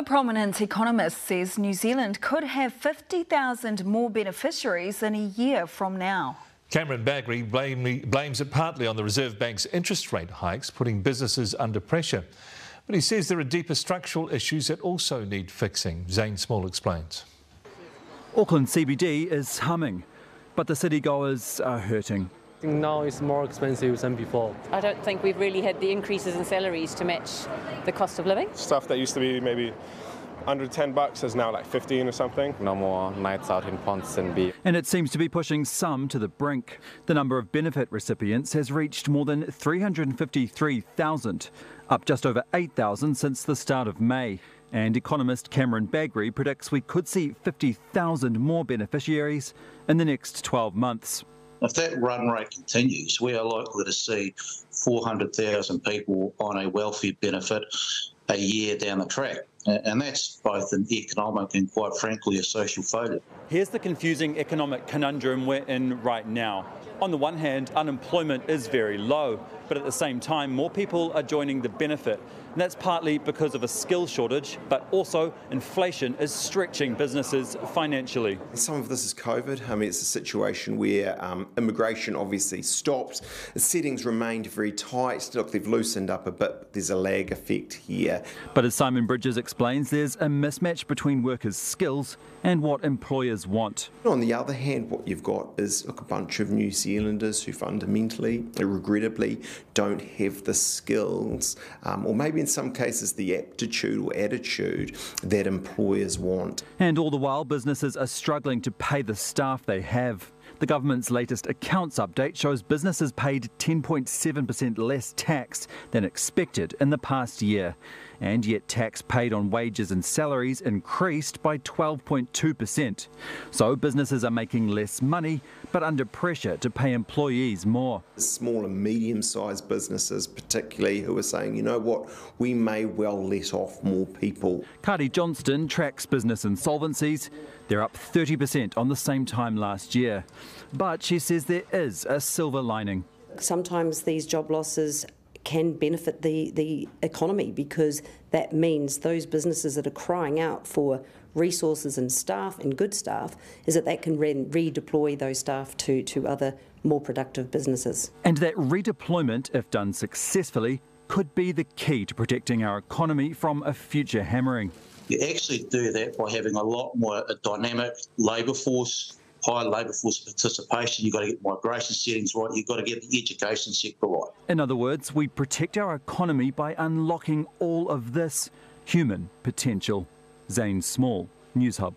A prominent economist says New Zealand could have 50,000 more beneficiaries in a year from now. Cameron Bagri blames it partly on the Reserve Bank's interest rate hikes, putting businesses under pressure. But he says there are deeper structural issues that also need fixing. Zane Small explains. Auckland CBD is humming, but the city goers are hurting. Now it's more expensive than before. I don't think we've really had the increases in salaries to match the cost of living. Stuff that used to be maybe under $10 is now like 15 or something. No more nights out in Ponsonby. And it seems to be pushing some to the brink. The number of benefit recipients has reached more than 353,000, up just over 8,000 since the start of May. And economist Cameron Bagri predicts we could see 50,000 more beneficiaries in the next 12 months. If that run rate continues, we are likely to see 400,000 people on a welfare benefit a year down the track. And that's both an economic and, quite frankly, a social failure. Here's the confusing economic conundrum we're in right now. On the one hand, unemployment is very low, but at the same time, more people are joining the benefit. And that's partly because of a skill shortage, but also inflation is stretching businesses financially. Some of this is COVID. I mean, it's a situation where immigration obviously stopped. The settings remained very tight. Look, they've loosened up a bit, but there's a lag effect here. But as Simon Bridges explains, there's a mismatch between workers' skills and what employers want. On the other hand, what you've got is a bunch of New Zealanders who fundamentally, regrettably, don't have the skills, or maybe in some cases the aptitude or attitude that employers want. And all the while, businesses are struggling to pay the staff they have. The government's latest accounts update shows businesses paid 10.7% less tax than expected in the past year. And yet tax paid on wages and salaries increased by 12.2%. So businesses are making less money, but under pressure to pay employees more. Small and medium-sized businesses particularly who are saying, you know what, we may well let off more people. Cardi Johnston tracks business insolvencies. They're up 30% on the same time last year. But she says there is a silver lining. Sometimes these job losses can benefit the economy, because that means those businesses that are crying out for resources and staff and good staff, is that they can redeploy those staff to other more productive businesses. And that redeployment, if done successfully, could be the key to protecting our economy from a future hammering. You actually do that by having a lot more dynamic labour force, high labour force participation. You've got to get migration settings right. You've got to get the education sector right. In other words, we protect our economy by unlocking all of this human potential. Zane Small, Newshub.